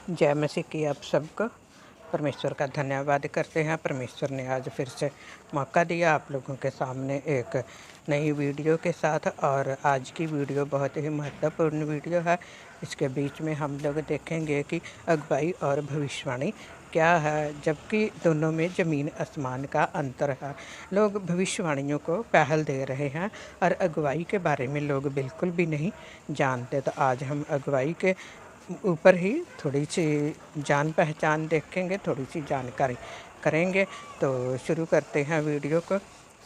जय मसीह की आप सबको परमेश्वर का धन्यवाद करते हैं। परमेश्वर ने आज फिर से मौका दिया आप लोगों के सामने एक नई वीडियो के साथ। और आज की वीडियो बहुत ही महत्वपूर्ण वीडियो है। इसके बीच में हम लोग देखेंगे कि अगुवाई और भविष्यवाणी क्या है, जबकि दोनों में ज़मीन आसमान का अंतर है। लोग भविष्यवाणियों को पहल दे रहे हैं और अगुवाई के बारे में लोग बिल्कुल भी नहीं जानते। तो आज हम अगुवाई के ऊपर ही थोड़ी सी जान पहचान देखेंगे, थोड़ी सी जानकारी करेंगे। तो शुरू करते हैं वीडियो को।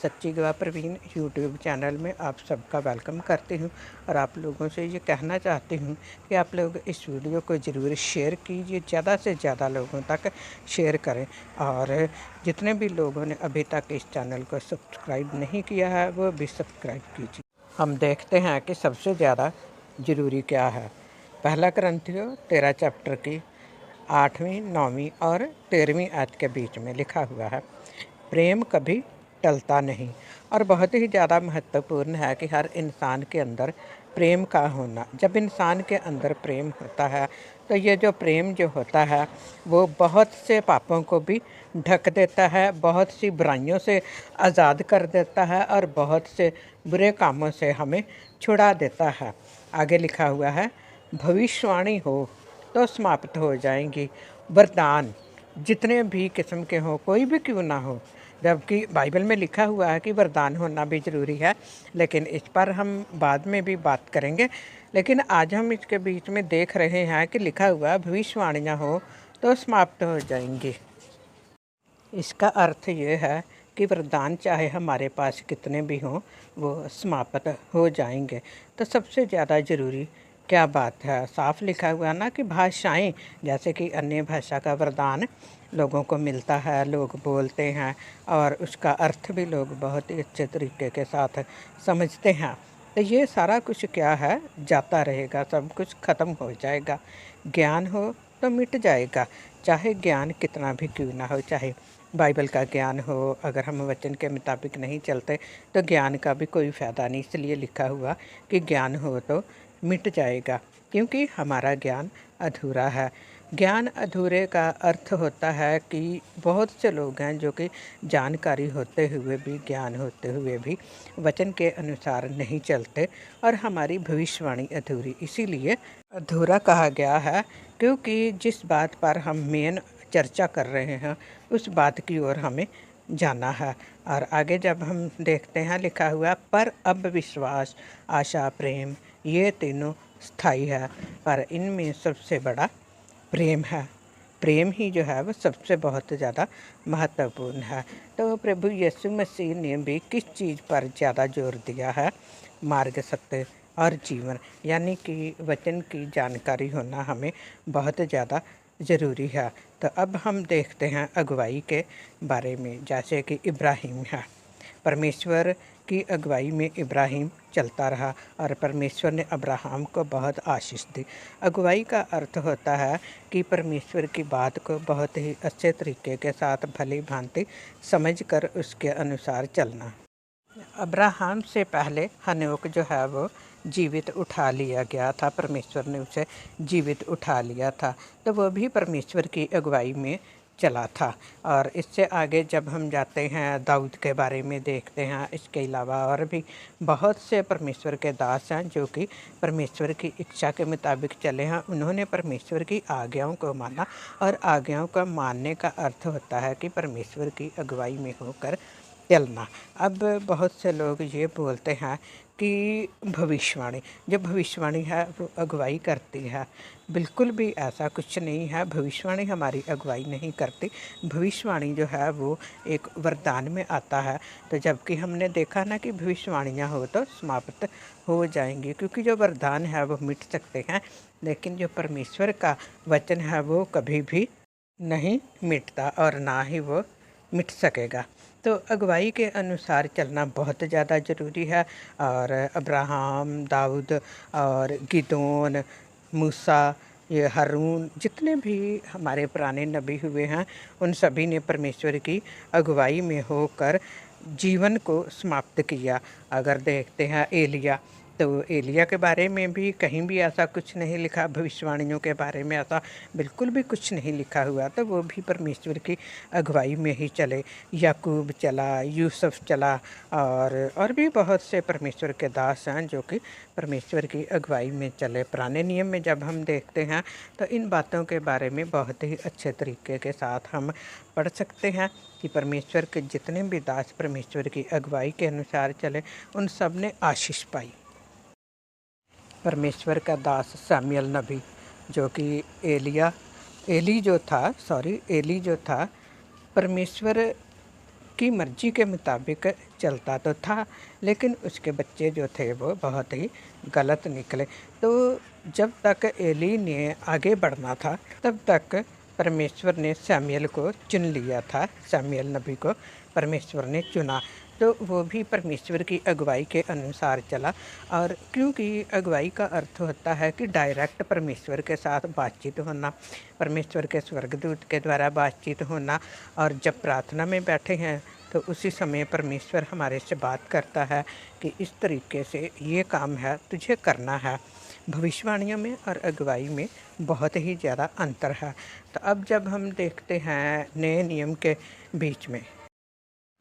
सच्ची गवाह प्रवीण यूट्यूब चैनल में आप सबका वेलकम करती हूं और आप लोगों से ये कहना चाहती हूं कि आप लोग इस वीडियो को ज़रूर शेयर कीजिए, ज़्यादा से ज़्यादा लोगों तक शेयर करें। और जितने भी लोगों ने अभी तक इस चैनल को सब्सक्राइब नहीं किया है वो भी सब्सक्राइब कीजिए। हम देखते हैं कि सबसे ज़्यादा ज़रूरी क्या है। पहला कुरिन्थियों 13 चैप्टर की 8वीं 9वीं और 13वीं आयत के बीच में लिखा हुआ है, प्रेम कभी टलता नहीं। और बहुत ही ज़्यादा महत्वपूर्ण है कि हर इंसान के अंदर प्रेम का होना। जब इंसान के अंदर प्रेम होता है तो ये जो प्रेम जो होता है वो बहुत से पापों को भी ढक देता है, बहुत सी बुराइयों से आज़ाद कर देता है और बहुत से बुरे कामों से हमें छुड़ा देता है। आगे लिखा हुआ है, भविष्यवाणी हो तो समाप्त हो जाएंगी। वरदान जितने भी किस्म के हों, कोई भी क्यों ना हो, जबकि बाइबल में लिखा हुआ है कि वरदान होना भी ज़रूरी है, लेकिन इस पर हम बाद में भी बात करेंगे। लेकिन आज हम इसके बीच में देख रहे हैं कि लिखा हुआ भविष्यवाणियाँ हो तो समाप्त हो जाएंगी। इसका अर्थ ये है कि वरदान चाहे हमारे पास कितने भी हों वो समाप्त हो जाएंगे। तो सबसे ज़्यादा ज़रूरी क्या बात है, साफ लिखा हुआ ना कि भाषाएं, जैसे कि अन्य भाषा का वरदान लोगों को मिलता है, लोग बोलते हैं और उसका अर्थ भी लोग बहुत ही अच्छे तरीके के साथ समझते हैं। तो ये सारा कुछ क्या है, जाता रहेगा, सब कुछ ख़त्म हो जाएगा। ज्ञान हो तो मिट जाएगा, चाहे ज्ञान कितना भी क्यों ना हो, चाहे बाइबल का ज्ञान हो, अगर हम वचन के मुताबिक नहीं चलते तो ज्ञान का भी कोई फ़ायदा नहीं। इसलिए लिखा हुआ कि ज्ञान हो तो मिट जाएगा, क्योंकि हमारा ज्ञान अधूरा है। ज्ञान अधूरे का अर्थ होता है कि बहुत से लोग हैं जो कि जानकारी होते हुए भी, ज्ञान होते हुए भी वचन के अनुसार नहीं चलते और हमारी भविष्यवाणी अधूरी इसीलिए अधूरा कहा गया है, क्योंकि जिस बात पर हम मेन चर्चा कर रहे हैं उस बात की ओर हमें जाना है। और आगे जब हम देखते हैं लिखा हुआ, पर अब विश्वास, आशा, प्रेम ये तीनों स्थायी है, पर इनमें सबसे बड़ा प्रेम है। प्रेम ही जो है वो सबसे बहुत ज़्यादा महत्वपूर्ण है। तो प्रभु यीशु मसीह ने भी किस चीज़ पर ज़्यादा जोर दिया है, मार्ग, सत्य और जीवन, यानी कि वचन की जानकारी होना हमें बहुत ज़्यादा ज़रूरी है। तो अब हम देखते हैं अगुवाई के बारे में। जैसे कि इब्राहिम है, परमेश्वर की अगुवाई में इब्राहिम चलता रहा और परमेश्वर ने अब्राहम को बहुत आशीष दी। अगुवाई का अर्थ होता है कि परमेश्वर की बात को बहुत ही अच्छे तरीके के साथ भली भांति समझकर उसके अनुसार चलना। अब्राहम से पहले हनोक जो है वो जीवित उठा लिया गया था, परमेश्वर ने उसे जीवित उठा लिया था, तो वो भी परमेश्वर की अगुवाई में चला था। और इससे आगे जब हम जाते हैं दाऊद के बारे में देखते हैं। इसके अलावा और भी बहुत से परमेश्वर के दास हैं जो कि परमेश्वर की इच्छा के मुताबिक चले हैं। उन्होंने परमेश्वर की आज्ञाओं को माना, और आज्ञाओं का मानने का अर्थ होता है कि परमेश्वर की अगुवाई में होकर चलना। अब बहुत से लोग ये बोलते हैं कि भविष्यवाणी, जो भविष्यवाणी है वो अगुवाई करती है। बिल्कुल भी ऐसा कुछ नहीं है, भविष्यवाणी हमारी अगुवाई नहीं करती। भविष्यवाणी जो है वो एक वरदान में आता है। तो जबकि हमने देखा ना कि भविष्यवाणियाँ हो तो समाप्त हो जाएंगी, क्योंकि जो वरदान है वो मिट सकते हैं, लेकिन जो परमेश्वर का वचन है वो कभी भी नहीं मिटता और ना ही वो मिट सकेगा। तो अगुवाई के अनुसार चलना बहुत ज़्यादा ज़रूरी है। और अब्राहम, दाऊद और गिदोन, मूसा, ये हारून, जितने भी हमारे पुराने नबी हुए हैं, उन सभी ने परमेश्वर की अगुवाई में होकर जीवन को समाप्त किया। अगर देखते हैं एलिया, तो एलिया के बारे में भी कहीं भी ऐसा कुछ नहीं लिखा, भविष्यवाणियों के बारे में ऐसा बिल्कुल भी कुछ नहीं लिखा हुआ। तो वो भी परमेश्वर की अगुवाई में ही चले। याकूब चला, यूसुफ चला, और भी बहुत से परमेश्वर के दास हैं जो कि परमेश्वर की अगुवाई में चले। पुराने नियम में जब हम देखते हैं तो इन बातों के बारे में बहुत ही अच्छे तरीके के साथ हम पढ़ सकते हैं कि परमेश्वर के जितने भी दास परमेश्वर की अगुवाई के अनुसार चले, उन सब ने आशीष पाई। परमेश्वर का दास शमूएल नबी, जो कि एली जो था, परमेश्वर की मर्जी के मुताबिक चलता तो था, लेकिन उसके बच्चे जो थे वो बहुत ही गलत निकले। तो जब तक एली ने आगे बढ़ना था तब तक परमेश्वर ने शमूएल को चुन लिया था। शमूएल नबी को परमेश्वर ने चुना, तो वो भी परमेश्वर की अगुवाई के अनुसार चला। और क्योंकि अगुवाई का अर्थ होता है कि डायरेक्ट परमेश्वर के साथ बातचीत होना, परमेश्वर के स्वर्गदूत के द्वारा बातचीत होना। और जब प्रार्थना में बैठे हैं तो उसी समय परमेश्वर हमारे से बात करता है कि इस तरीके से ये काम है, तुझे करना है। भविष्यवाणियों में और अगुवाई में बहुत ही ज़्यादा अंतर है। तो अब जब हम देखते हैं नए नियम के बीच में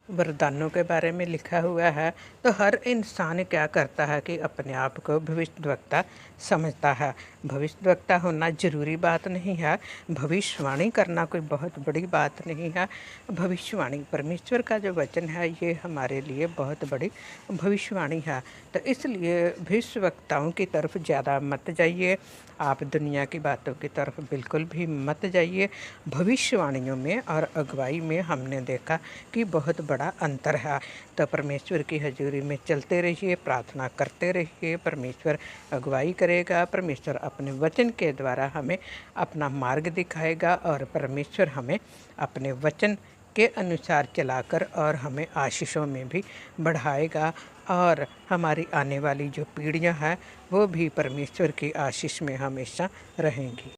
वरदानों के बारे में लिखा हुआ है, तो हर इंसान क्या करता है कि अपने आप को भविष्यद्वक्ता समझता है। भविष्यद्वक्ता होना ज़रूरी बात नहीं है, भविष्यवाणी करना कोई बहुत बड़ी बात नहीं है। भविष्यवाणी परमेश्वर का जो वचन है ये हमारे लिए बहुत बड़ी भविष्यवाणी है। तो इसलिए भविष्यवक्ताओं की तरफ ज़्यादा मत जाइए, आप दुनिया की बातों की तरफ बिल्कुल भी मत जाइए। भविष्यवाणियों में और अगुवाई में हमने देखा कि बहुत बड़ा अंतर है। तो परमेश्वर की हजूरी में चलते रहिए, प्रार्थना करते रहिए, परमेश्वर अगुवाई करेगा, परमेश्वर अपने वचन के द्वारा हमें अपना मार्ग दिखाएगा, और परमेश्वर हमें अपने वचन के अनुसार चलाकर और हमें आशीषों में भी बढ़ाएगा। और हमारी आने वाली जो पीढ़ियां हैं वो भी परमेश्वर की आशीष में हमेशा रहेंगी।